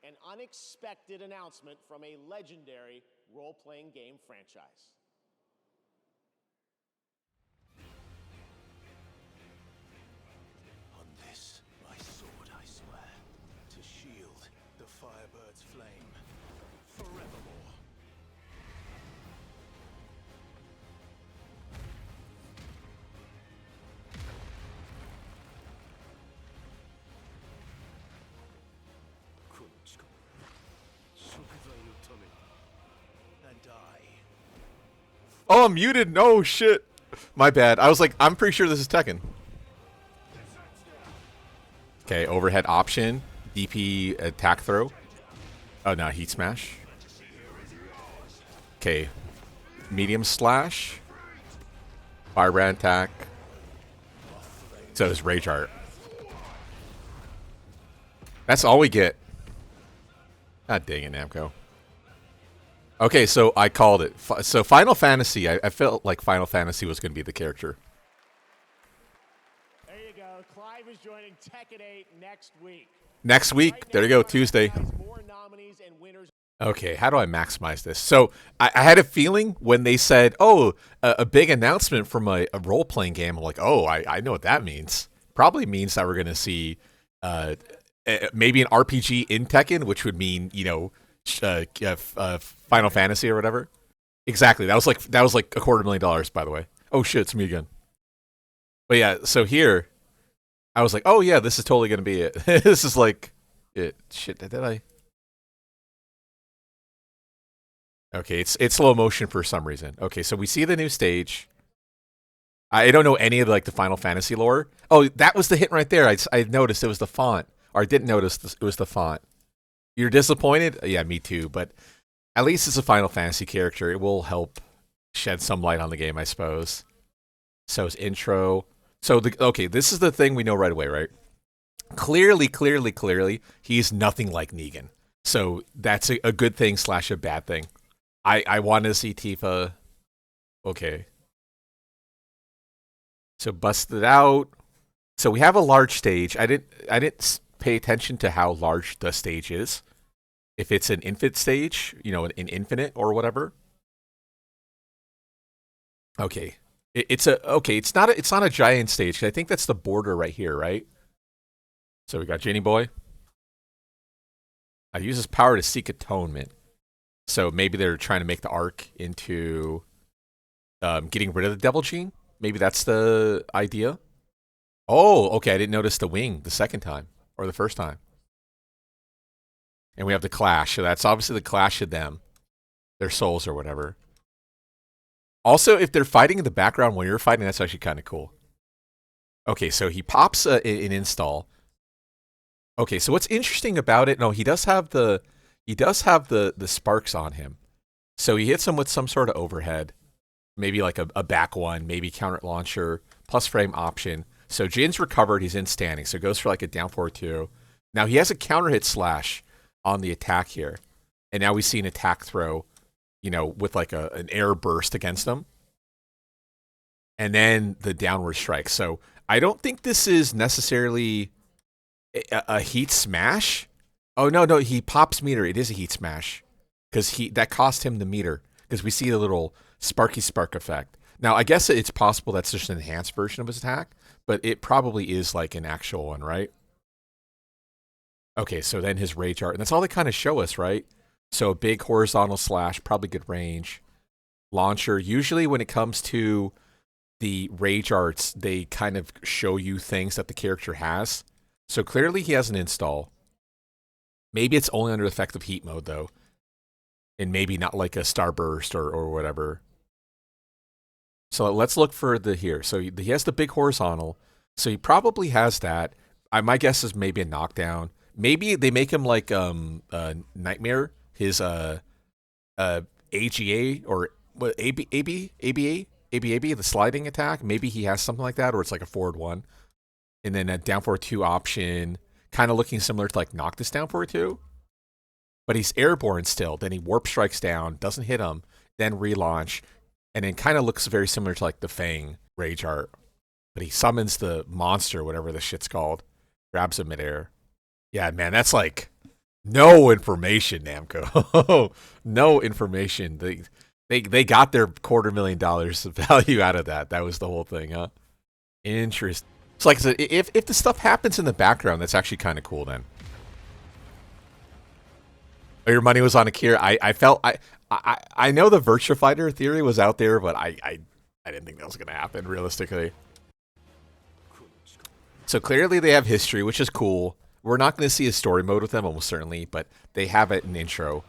an unexpected announcement from a legendary role-playing game franchise. On this, my sword, I swear, to shield the Firebird's flame forevermore. And I. Oh, I'm muted. No shit. My bad. I was like, I'm pretty sure this is Tekken. Okay, overhead option, DP attack throw. Oh no, heat smash. Okay, medium slash, firebrand attack. So does rage art. That's all we get. God dang it, Namco. Okay, so I called it. So Final Fantasy, I felt like Final Fantasy was going to be the character. There you go. Clive is joining Tekken 8 next week. Next week. Right There now, you go, we're Tuesday. advertising more nominees and winners. Okay, how do I maximize this? So I had a feeling when they said, oh, a big announcement from a role-playing game, I'm like, oh, I know what that means. Probably means that we're going to see maybe an RPG in Tekken, which would mean, you know, Final Fantasy or whatever. Exactly. That was like $250,000, by the way. Oh shit, it's me again. But yeah, so here I was like, oh yeah, this is totally gonna be it. This is like it. Shit, did I? Okay, it's slow motion for some reason. Okay, so we see the new stage. I don't know any of like the Final Fantasy lore. Oh, that was the hint right there. I noticed it was the font, or I didn't notice it was the font. You're disappointed? Yeah, me too. But at least it's a Final Fantasy character. It will help shed some light on the game, I suppose. So it's intro. So okay, this is the thing we know right away, right? Clearly, he's nothing like Negan. So that's a good thing / a bad thing. I wanted to see Tifa. Okay. So busted out. So we have a large stage. I didn't pay attention to how large the stage is. If it's an infinite stage, you know, an infinite or whatever. Okay. It's not a giant stage. I think that's the border right here, right? So we got Genie Boy. I use his power to seek atonement. So maybe they're trying to make the arc into getting rid of the Devil Gene. Maybe that's the idea. Oh, okay. I didn't notice the wing the second time or the first time. And we have the clash. So that's obviously the clash of them, their souls or whatever. Also, if they're fighting in the background when you're fighting, that's actually kind of cool. Okay, so he pops an install. Okay, so what's interesting about it? No, he does have the sparks on him. So he hits him with some sort of overhead, maybe like a back one, maybe counter launcher, plus frame option. So Jin's recovered. He's in standing. So it goes for like a down 4-2. Now he has a counter hit slash on the attack here, and now we see an attack throw, you know, with like an air burst against him, and then the downward strike. So I don't think this is necessarily a heat smash. Oh no, he pops meter. It is a heat smash because that cost him the meter because we see the little sparky spark effect. Now I guess it's possible that's just an enhanced version of his attack, but it probably is like an actual one, right? Okay, so then his rage art, and that's all they kind of show us, right? So a big horizontal slash, probably good range. Launcher, usually when it comes to the rage arts, they kind of show you things that the character has. So clearly he has an install. Maybe it's only under effective heat mode, though. And maybe not like a starburst or whatever. So let's look for the here. So he has the big horizontal. So he probably has that. My guess is maybe a knockdown. Maybe they make him like Nightmare, his AGA or what ABA, the sliding attack. Maybe he has something like that, or it's like a forward one. And then a down 4-2 option, kind of looking similar to like Noctis down 4-2. But he's airborne still. Then he warp strikes down, doesn't hit him, then relaunch, and then kind of looks very similar to like the Fang Rage Art. But he summons the monster, whatever the shit's called, grabs him midair. Yeah, man, that's like No information, Namco. No information. They got their $250,000 of value out of that. That was the whole thing, huh? Interesting. So like I said, if the stuff happens in the background, that's actually kind of cool then. Oh, your money was on Akira. I know the Virtua Fighter theory was out there, but I didn't think that was gonna happen realistically. So clearly they have history, which is cool. We're not going to see a story mode with them, almost certainly, but they have it in intro.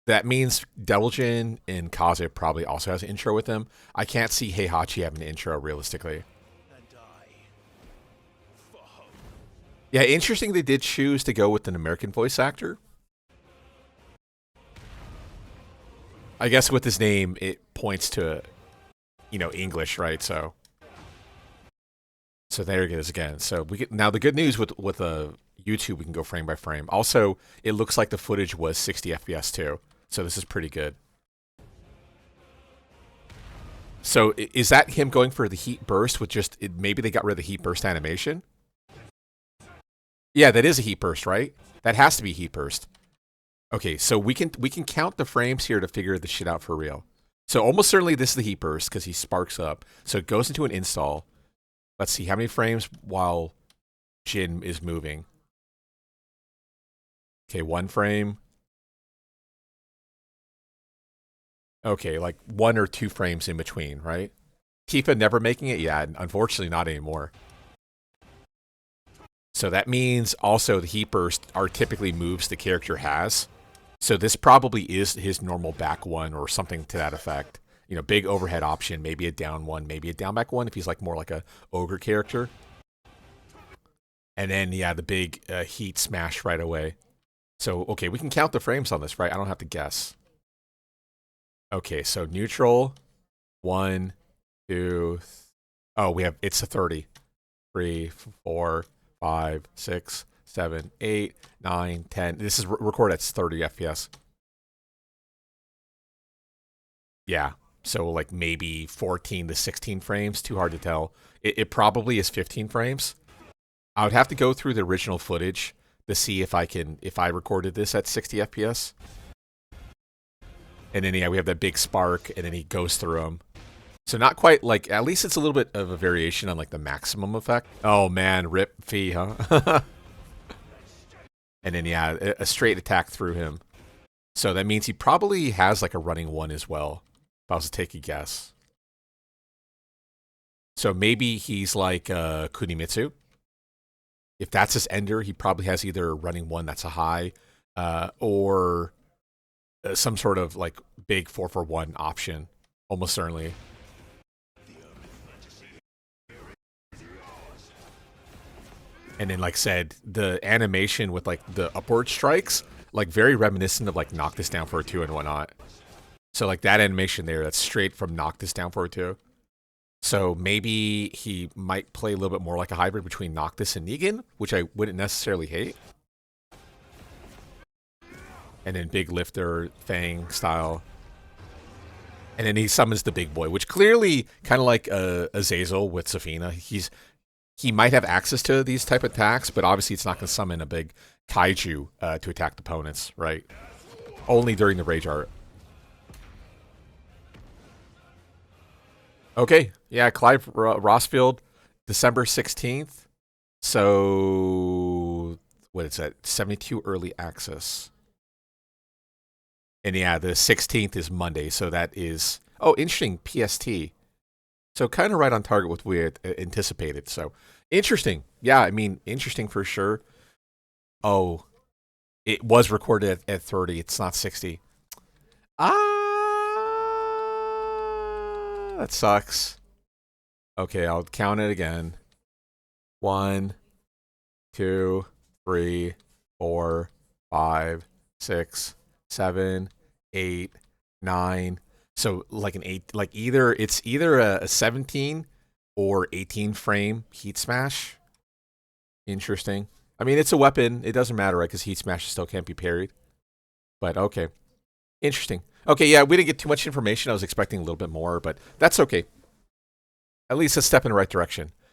That means Deviljin and Kaze probably also has an intro with them. I can't see Heihachi having an intro realistically. Yeah, interesting they did choose to go with an American voice actor. I guess with his name, it points to, English, right? So there it is again. So now the good news with YouTube, we can go frame by frame. Also, it looks like the footage was 60 FPS too. So this is pretty good. So is that him going for the heat burst with just, maybe they got rid of the heat burst animation? Yeah, that is a heat burst, right? That has to be heat burst. Okay, so we can count the frames here to figure this shit out for real. So almost certainly this is the heat burst because he sparks up. So it goes into an install. Let's see, how many frames while Jin is moving? Okay, 1 frame. Okay, like 1 or 2 frames in between, right? Tifa never making it? Yeah, unfortunately not anymore. So that means also the heat burst are typically moves the character has. So this probably is his normal back one or something to that effect. Big overhead option, maybe a down one, maybe a down back one if he's like more like a ogre character. And then, yeah, the big heat smash right away. So, okay, we can count the frames on this, right? I don't have to guess. Okay, so neutral, 1, 2, oh, it's a 30. 3, 4, 5, 6, 7, 8, 9, 10. This is recorded at 30 FPS. Yeah, so like maybe 14 to 16 frames. Too hard to tell. It probably is 15 frames. I would have to go through the original footage to see if I recorded this at 60 FPS. And then, yeah, we have that big spark, and then he goes through them. So not quite like, at least it's a little bit of a variation on like the maximum effect. Oh man, rip Fee, huh? And then, yeah, a straight attack through him. So that means he probably has like a running one as well, if I was to take a guess. So maybe he's like Kunimitsu. If that's his ender, he probably has either a running one that's a high, or some sort of like big 4-for-1 option, almost certainly. And then, like I said, the animation with like the upward strikes, like very reminiscent of like Knock This Down for a 2 and whatnot. So like that animation there, that's straight from Knock This Down for a 2. So maybe he might play a little bit more like a hybrid between Noctis and Negan, which I wouldn't necessarily hate. And then big lifter, Fang style. And then he summons the big boy, which clearly kind of like Azazel with Safina. He might have access to these type of attacks, but obviously it's not going to summon a big kaiju to attack the opponents, right? Only during the rage art. Okay, yeah, Clive Rosfield, December 16th. So, what is that? 72 early access. And yeah, the 16th is Monday, so that is... Oh, interesting, PST. So kind of right on target with what we had anticipated. So, interesting. Yeah, I mean, interesting for sure. Oh, it was recorded at 30. It's not 60. That sucks. Okay, I'll count it again. 1, 2, 3, 4, 5, 6, 7, 8, 9. So like an 8, like it's either a 17 or 18 frame heat smash. Interesting. I mean, it's a weapon. It doesn't matter, right? Because heat smash still can't be parried. But okay. Interesting. Okay, yeah, we didn't get too much information. I was expecting a little bit more, but that's okay. At least a step in the right direction.